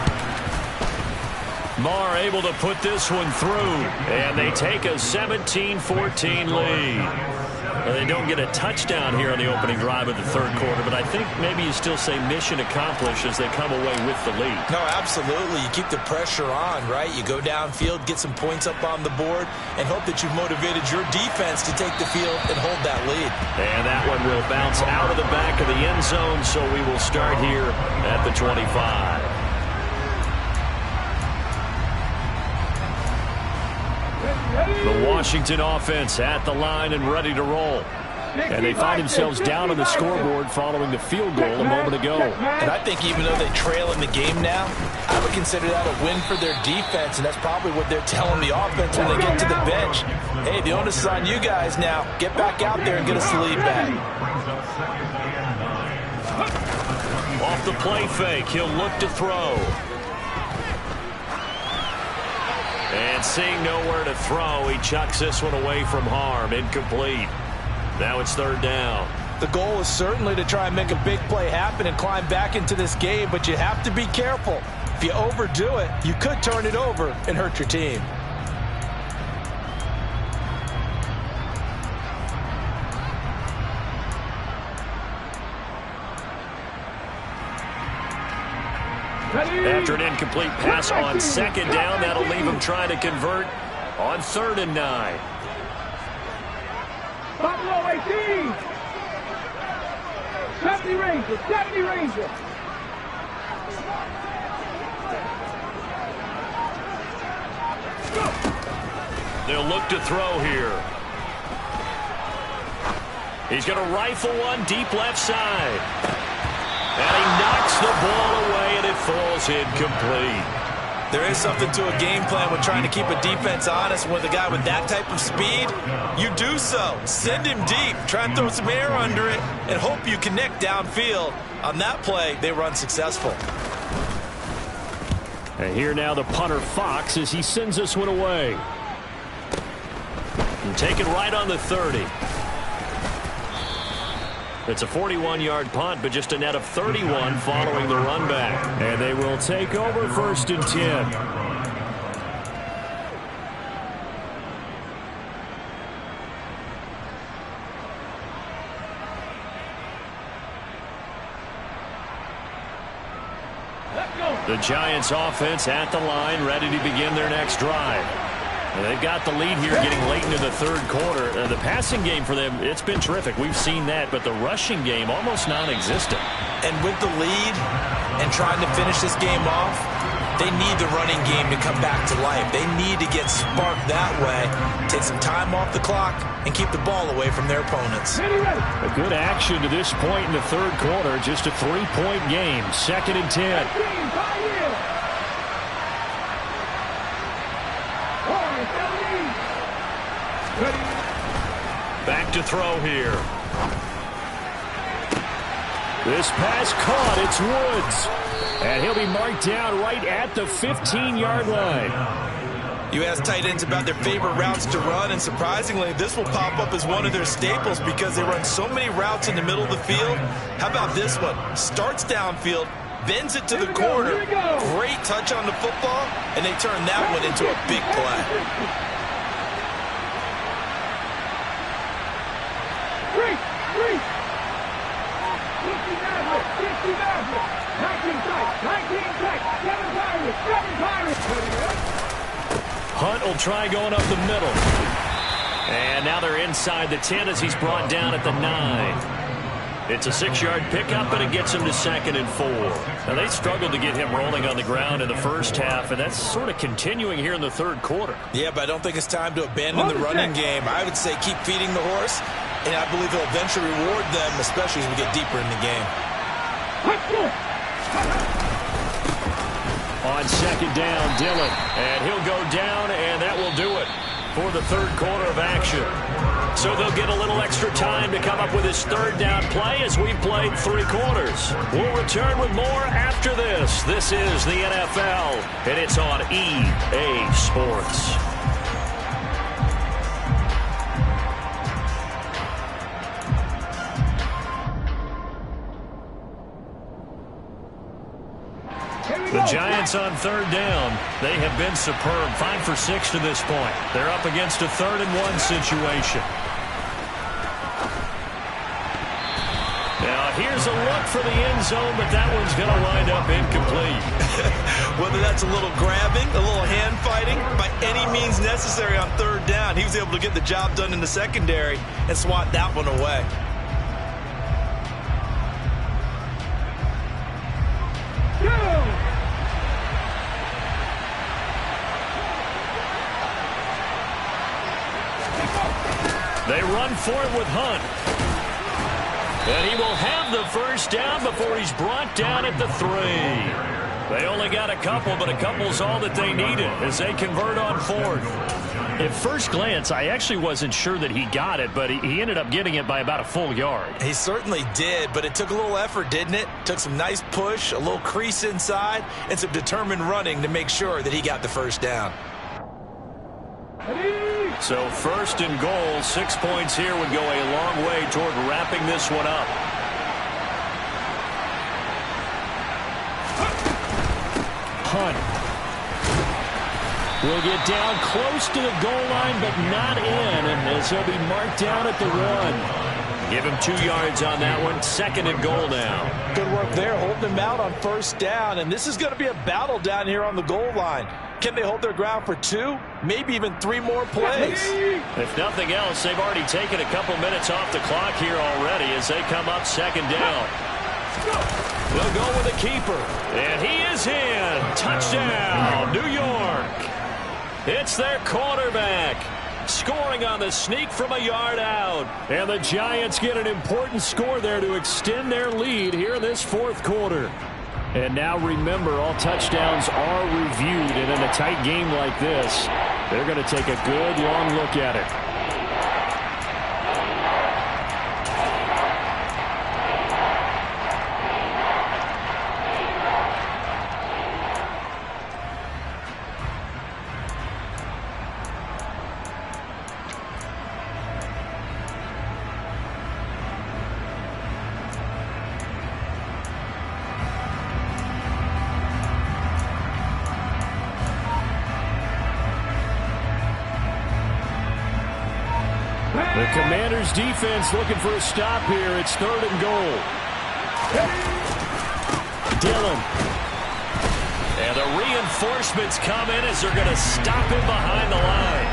Marr able to put this one through, and they take a 17-14 lead. Well, they don't get a touchdown here on the opening drive of the 3rd quarter, but I think maybe you still say mission accomplished as they come away with the lead. No, absolutely. You keep the pressure on, right? You go downfield, get some points up on the board, and hope that you've motivated your defense to take the field and hold that lead. And that one will bounce out of the back of the end zone, so we will start here at the 25. The Washington offense at the line and ready to roll. And they find themselves down on the scoreboard following the field goal a moment ago. And I think even though they trail in the game now, I would consider that a win for their defense, and that's probably what they're telling the offense when they get to the bench. Hey, the onus is on you guys now. Get back out there and get us the lead back. Off the play fake, he'll look to throw. And seeing nowhere to throw, he chucks this one away from harm. Incomplete. Now it's 3rd down. The goal is certainly to try and make a big play happen and climb back into this game, but you have to be careful. If you overdo it, you could turn it over and hurt your team. After an incomplete pass on 2nd down, that'll leave him trying to convert on 3rd and 9. Buffalo 18. 70 Rangers. 70 Rangers. They'll look to throw here. He's going to rifle one deep left side. And he knocks the ball away, and it falls incomplete. There is something to a game plan with trying to keep a defense honest. With a guy with that type of speed, you do so. Send him deep. Try and throw some air under it and hope you connect downfield. On that play, they were unsuccessful. And here now the punter Fox as he sends this one away. And take it right on the 30. It's a 41-yard punt, but just a net of 31 following the run back. And they will take over 1st and 10. The Giants offense at the line, ready to begin their next drive. And they've got the lead here getting late into the 3rd quarter. The passing game for them, it's been terrific. We've seen that, but the rushing game almost non-existent. And with the lead and trying to finish this game off, they need the running game to come back to life. They need to get sparked that way, take some time off the clock, and keep the ball away from their opponents. A good action to this point in the 3rd quarter. Just a 3-point game. 2nd and 10. Back to throw here. This pass caught. It's Woods. And he'll be marked down right at the 15-yard line. You ask tight ends about their favorite routes to run, and surprisingly, this will pop up as one of their staples because they run so many routes in the middle of the field. How about this one? Starts downfield, bends it to the corner. Great touch on the football, and they turn that one into a big play. Hunt will try going up the middle. And now they're inside the 10 as he's brought down at the 9. It's a 6-yard pickup, and it gets him to 2nd and 4. Now, they struggled to get him rolling on the ground in the first half, and that's sort of continuing here in the 3rd quarter. Yeah, but I don't think it's time to abandon the running game. I would say keep feeding the horse, and I believe he'll eventually reward them, especially as we get deeper in the game. On 2nd down, Dillon. And he'll go down, and that will do it for the 3rd quarter of action. So they'll get a little extra time to come up with his 3rd down play as we've played 3 quarters. We'll return with more after this. This is the NFL, and it's on EA Sports. The Giants on third down. They have been superb. 5 for 6 to this point. They're up against a 3rd-and-1 situation. Now, here's a look for the end zone, but that one's going to wind up incomplete. Whether that's a little grabbing, a little hand fighting, by any means necessary on third down, he was able to get the job done in the secondary and swat that one away. They run for it with Hunt. And he will have the first down before he's brought down at the 3. They only got a couple, but a couple's all that they needed as they convert on 4th. At first glance, I actually wasn't sure that he got it, but he ended up getting it by about a full yard. He certainly did, but it took a little effort, didn't it? Took some nice push, a little crease inside, and some determined running to make sure that he got the first down. So 1st and goal, 6 points here would go a long way toward wrapping this one up. Hunt will get down close to the goal line, but not in, as he'll be marked down at the 1. Give him 2 yards on that one. 2nd and goal now. Good work there, holding him out on first down, and this is going to be a battle down here on the goal line. Can they hold their ground for 2, maybe even 3 more plays? If nothing else, they've already taken a couple minutes off the clock here already as they come up 2nd down. They'll go with a keeper, and he is in. Touchdown, New York. It's their quarterback, scoring on the sneak from a yard out. And the Giants get an important score there to extend their lead here in this 4th quarter. And now remember, all touchdowns are reviewed, and in a tight game like this, they're going to take a good long look at it. The Commanders' defense looking for a stop here. It's 3rd and goal. Dillon. And the reinforcements come in as they're going to stop him behind the line.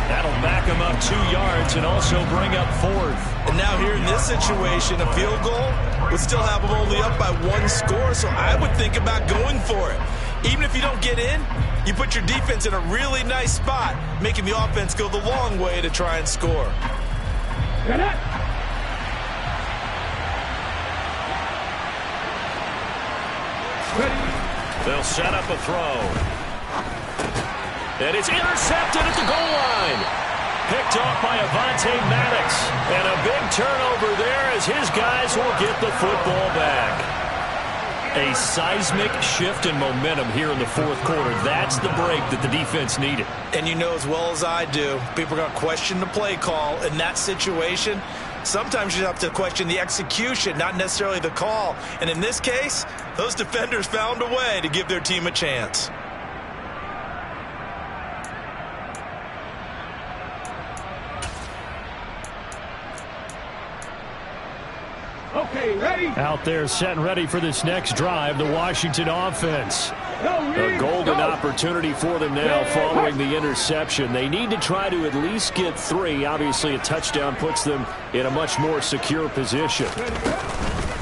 That'll back him up 2 yards and also bring up 4th. And now here in this situation, a field goal would still have them only up by 1 score, so I would think about going for it. Even if you don't get in, you put your defense in a really nice spot, making the offense go the long way to try and score. They'll set up a throw. And it's intercepted at the goal line. Picked off by Avonte Maddox. And a big turnover there as his guys will get the football back. A seismic shift in momentum here in the 4th quarter. That's the break that the defense needed. And you know as well as I do, people are going to question the play call in that situation. Sometimes you have to question the execution, not necessarily the call. And in this case, those defenders found a way to give their team a chance. Okay, ready? Out there set and ready for this next drive, the Washington offense. A golden opportunity for them now following the interception. They need to try to at least get 3. Obviously, a touchdown puts them in a much more secure position.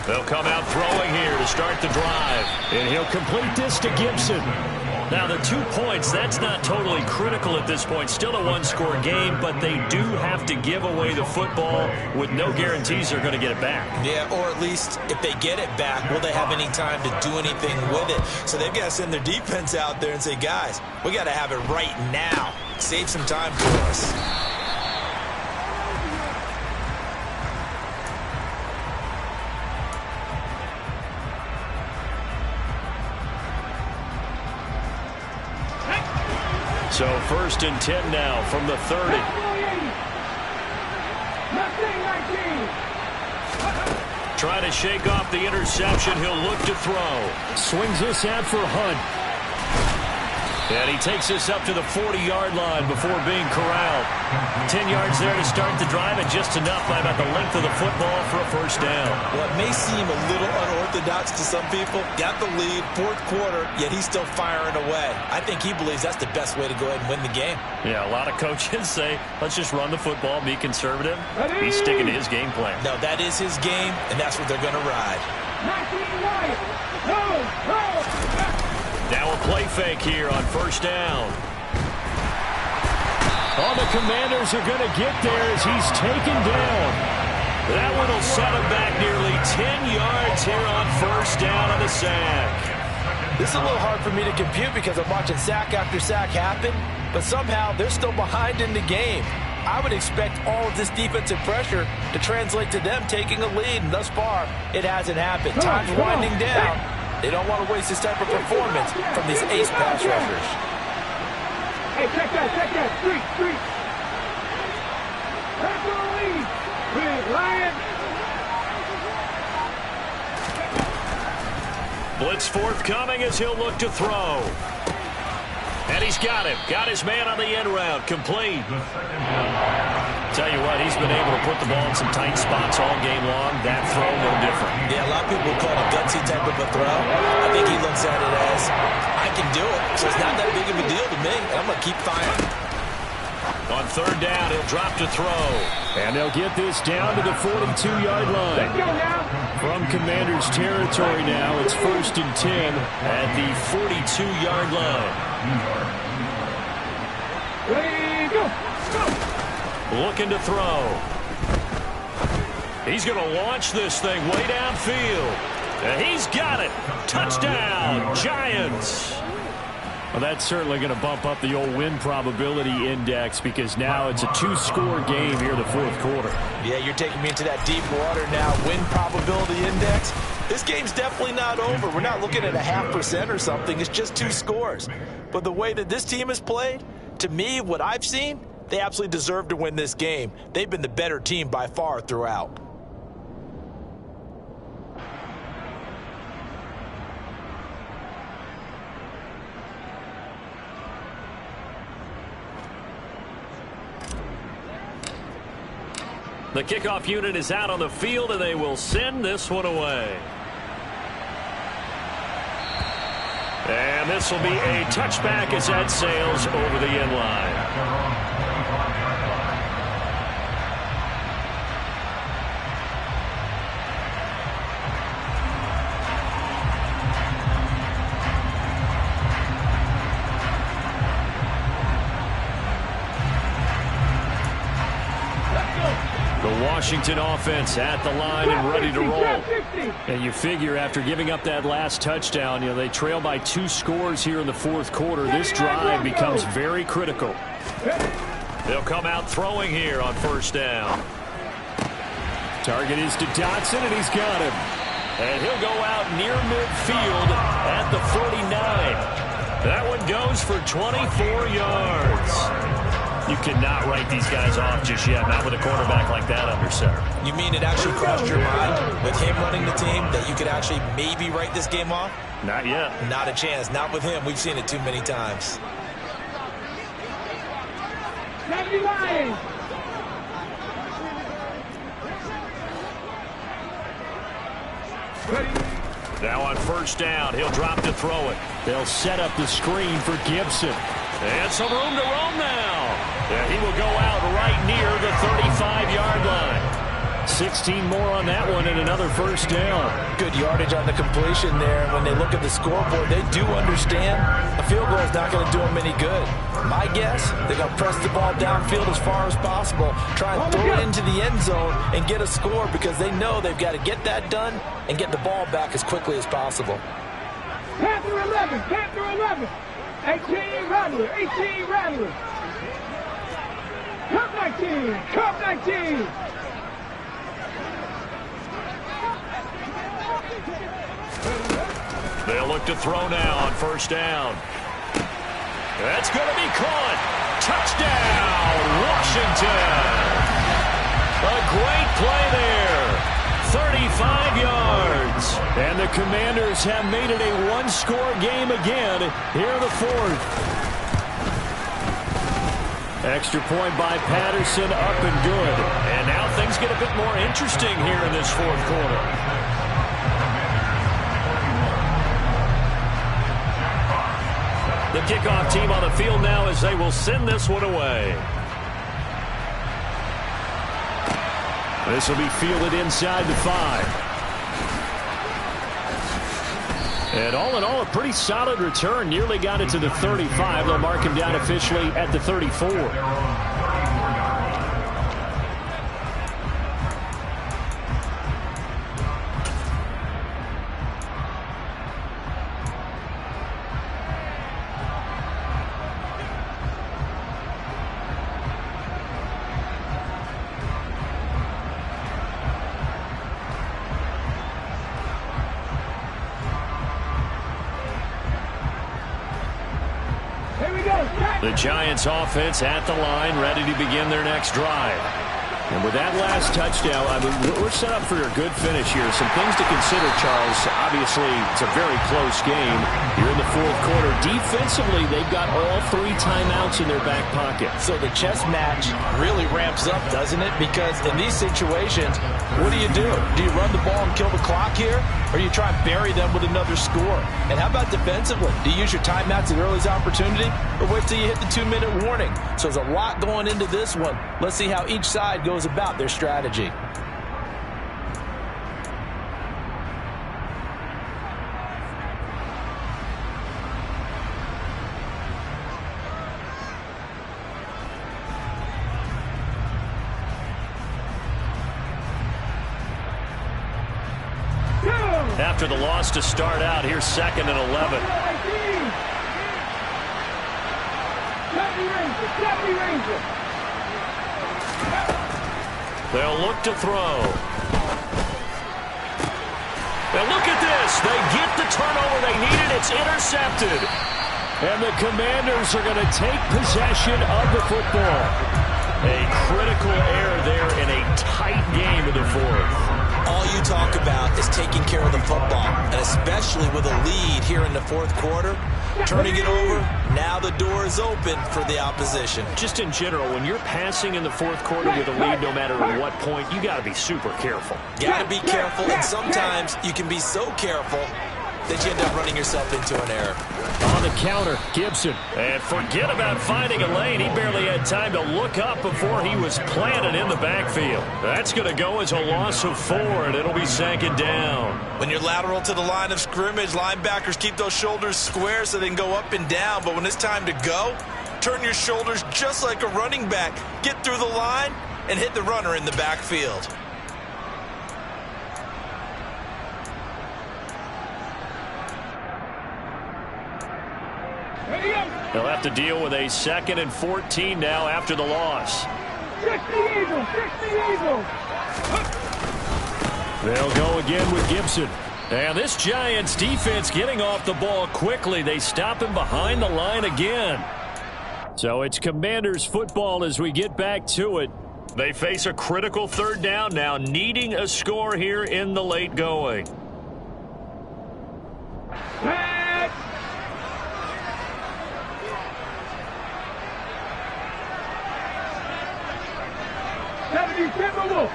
They'll come out throwing here to start the drive. And he'll complete this to Gibson. Now, the 2 points, that's not totally critical at this point. Still a 1-score game, but they do have to give away the football with no guarantees they're going to get it back. Yeah, or at least if they get it back, will they have any time to do anything with it? So they've got to send their defense out there and say, guys, we got to have it right now. Save some time for us. So 1st and 10 now from the 30. Trying to shake off the interception. He'll look to throw. Swings this out for Hunt. And he takes this up to the 40-yard line before being corralled. 10 yards there to start the drive, and just enough by about the length of the football for a first down. Well, it may seem a little unorthodox to some people. Got the lead, fourth quarter, yet he's still firing away. I think he believes that's the best way to go ahead and win the game. Yeah, a lot of coaches say, let's just run the football, be conservative. He's sticking to his game plan. No, that is his game, and that's what they're going to ride. Now a play fake here on first down. Oh, the Commanders are going to get there as he's taken down. That one will set him back nearly 10 yards here on first down on the sack. This is a little hard for me to compute because I'm watching sack after sack happen, but somehow they're still behind in the game. I would expect all of this defensive pressure to translate to them taking a lead, and thus far, it hasn't happened. Time's winding down. They don't want to waste this type of performance from these ace pass rushers. Hey, check that. Street. That's the lead. Big Lion. Blitz forthcoming as he'll look to throw. And he's got him. Got his man on the end route. Complete. Tell you what, he's been able to put the ball in some tight spots all game long. That throw, no different. Yeah, a lot of people call it a gutsy type of a throw. I think he looks at it as, I can do it, so it's not that big of a deal to me, and I'm going to keep firing. On third down, he'll drop to throw. And they'll get this down to the 42-yard line. From Commanders territory now, it's 1st and 10 at the 42-yard line. Ready, go. Looking to throw. He's going to launch this thing way downfield. And he's got it. Touchdown, Giants. Well, that's certainly going to bump up the old win probability index because now it's a 2-score game here in the fourth quarter. Yeah, you're taking me into that deep water now. Win probability index. This game's definitely not over. We're not looking at a 0.5% or something. It's just 2 scores. But the way that this team has played, to me, what I've seen, they absolutely deserve to win this game. They've been the better team by far throughout. The kickoff unit is out on the field, and they will send this one away. And this will be a touchback as that sails over the end line. Washington offense at the line and ready to roll. And you figure after giving up that last touchdown, they trail by 2 scores here in the fourth quarter. This drive becomes very critical. They'll come out throwing here on first down. Target is to Dotson, and he's got him. And he'll go out near midfield at the 49. That one goes for 24 yards. You cannot write these guys off just yet, not with a quarterback like that under center. You mean it actually crossed your mind with him running the team that you could actually maybe write this game off? Not yet. Not a chance. Not with him. We've seen it too many times. Now on first down, he'll drop to throw it. They'll set up the screen for Gibson. And some room to roam now. Yeah, he will go out right near the 35-yard line. 16 more on that one and another first down. Good yardage on the completion there. When they look at the scoreboard, they do understand a field goal is not going to do them any good. My guess, they're going to press the ball downfield as far as possible, try and throw it into the end zone and get a score because they know they've got to get that done and get the ball back as quickly as possible. Panther 11. 18 Rattler. Cup 19. They'll look to throw now on first down. That's going to be caught. Touchdown, Washington. A great play there. 35 yards. And the Commanders have made it a one-score game again here in the fourth. Extra point by Patterson, up and good. And now things get a bit more interesting here in this fourth quarter. The kickoff team on the field now as they will send this one away. This will be fielded inside the 5. And all in all, a pretty solid return. Nearly got it to the 35. They'll mark him down officially at the 34. The Giants offense at the line, ready to begin their next drive. And with that last touchdown, I mean, we're set up for a good finish here. Some things to consider, Charles. Obviously, it's a very close game here in the fourth quarter. Defensively, they've got all 3 timeouts in their back pocket. So the chess match really ramps up, doesn't it? Because in these situations, what do? Do you run the ball and kill the clock here? Or do you try and bury them with another score? And how about defensively? Do you use your timeouts at earliest opportunity? Or wait till you hit the 2-minute warning? So there's a lot going into this one. Let's see how each side goes about their strategy. After the loss to start out, here's 2nd and 11. They'll look to throw. Now look at this. They get the turnover they needed. It's intercepted. And the Commanders are going to take possession of the football. A critical error there in a tight game in the fourth. All you talk about is taking care of the football, and especially with a lead here in the fourth quarter, turning it over, now the door is open for the opposition. Just in general, when you're passing in the fourth quarter with a lead, no matter at what point, you got to be super careful. Got to be careful, and sometimes you can be so careful that you end up running yourself into an error. On the counter, Gibson. And forget about finding a lane. He barely had time to look up before he was planted in the backfield. That's going to go as a loss of 4, and it'll be 2nd down. When you're lateral to the line of scrimmage, linebackers keep those shoulders square so they can go up and down. But when it's time to go, turn your shoulders just like a running back. Get through the line and hit the runner in the backfield. They'll have to deal with a 2nd and 14 now after the loss. 60 Eagles, 60 Eagles. They'll go again with Gibson. And this Giants defense getting off the ball quickly. They stop him behind the line again. So it's Commanders football as we get back to it. They face a critical 3rd down now, needing a score here in the late going. Pass. Timberwolves.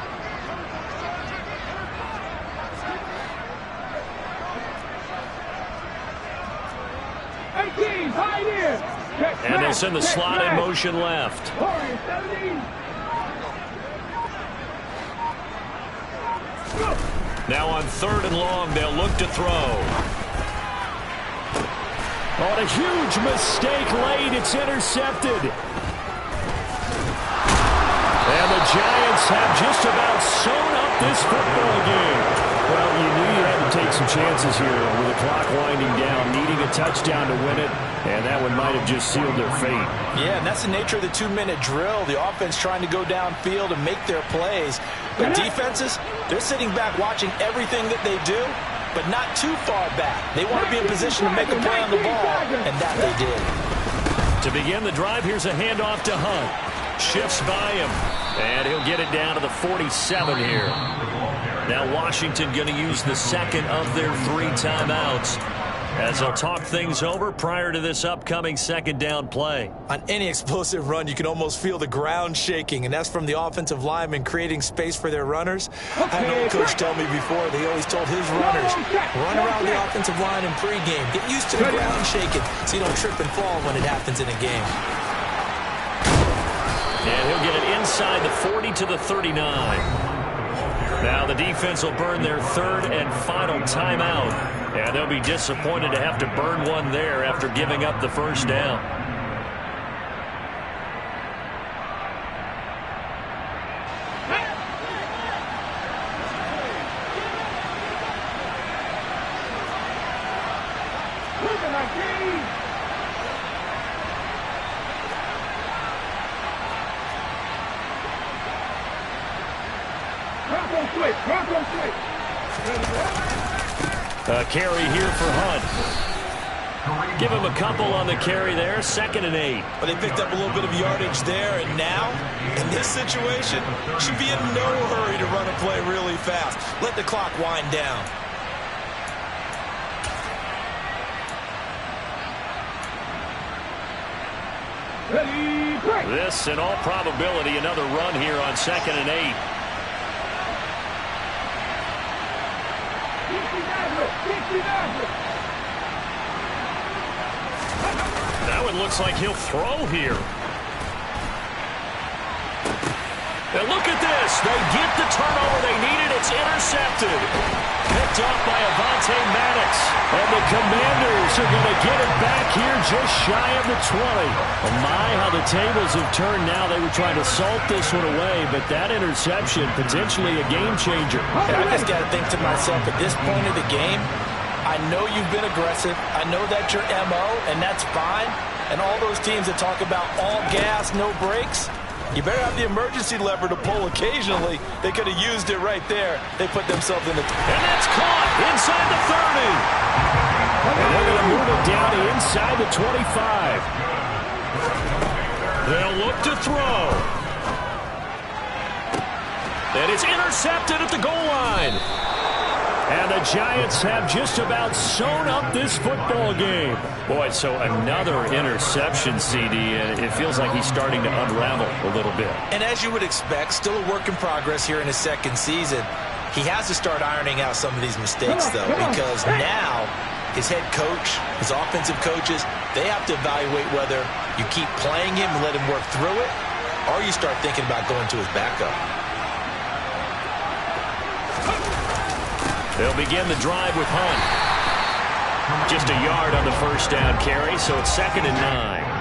And they'll send the slot in motion left. Now on 3rd and long, they'll look to throw. On a huge mistake late, it's intercepted. And the Giants have just about sewn up this football game. Well, you knew you had to take some chances here with the clock winding down, needing a touchdown to win it, and that one might have just sealed their fate. Yeah, and that's the nature of the 2-minute drill. The offense trying to go downfield and make their plays. But defenses, they're sitting back watching everything that they do, but not too far back. They want to be in position to make a play on the ball, and that they did. To begin the drive, here's a handoff to Hunt. Shifts by him, and he'll get it down to the 47 here. Now Washington going to use the second of their 3 timeouts as they'll talk things over prior to this upcoming second down play. On any explosive run, you can almost feel the ground shaking, and that's from the offensive linemen creating space for their runners. I had an old coach tell me before, they always told his runners, run around the offensive line in pregame. Get used to the ground shaking so you don't trip and fall when it happens in a game. And he'll get it inside the 40 to the 39. Now the defense will burn their 3rd and final timeout. And they'll be disappointed to have to burn one there after giving up the first down. A carry here for Hunt. Give him a couple on the carry there. 2nd and 8. But they picked up a little bit of yardage there, and now, in this situation, should be in no hurry to run a play really fast. Let the clock wind down. This, in all probability, another run here on 2nd and 8. That one looks like he'll throw here. And look at this. They get the turnover they needed. It's intercepted. Picked off by Avonte Maddox. And the Commanders are going to get it back here just shy of the 20. Oh my, how the tables have turned now. They were trying to salt this one away, but that interception, potentially a game changer. And I just got to think to myself, at this point of the game, I know you've been aggressive. I know that's your MO, and that's fine. And all those teams that talk about all gas, no brakes, you better have the emergency lever to pull occasionally. They could have used it right there. They put themselves in the... And that's caught inside the 30. And they're going to move it down to inside the 25. They'll look to throw. And it's intercepted at the goal line. And the Giants have just about sewn up this football game. Boy, so another interception, CD, and it feels like he's starting to unravel a little bit. And as you would expect, still a work in progress here in his 2nd season. He has to start ironing out some of these mistakes, though, because now his head coach, his offensive coaches, they have to evaluate whether you keep playing him and let him work through it, or you start thinking about going to his backup. They'll begin the drive with Hunt. Just a yard on the first down carry, so it's 2nd and 9.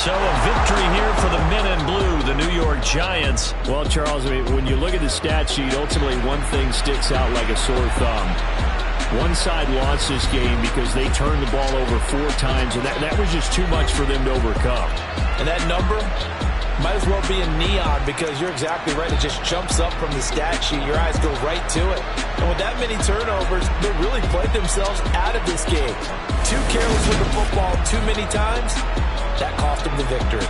So a victory here for the men in blue, the New York Giants. Well, Charles, I mean, when you look at the stat sheet, ultimately one thing sticks out like a sore thumb. One side lost this game because they turned the ball over 4 times, and that was just too much for them to overcome. And that number might as well be in neon, because you're exactly right. It just jumps up from the stat sheet. Your eyes go right to it. And with that many turnovers, they really played themselves out of this game. Too careless with the football too many times. That cost them the victory.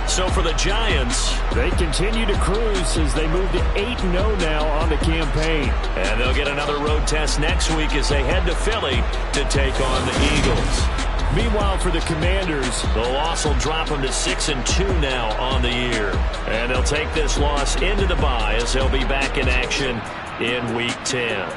So for the Giants, they continue to cruise as they move to 8-0 now on the campaign. And they'll get another road test next week as they head to Philly to take on the Eagles. Meanwhile, for the Commanders, the loss will drop them to 6-2 now on the year. And they'll take this loss into the bye as they'll be back in action in Week 10.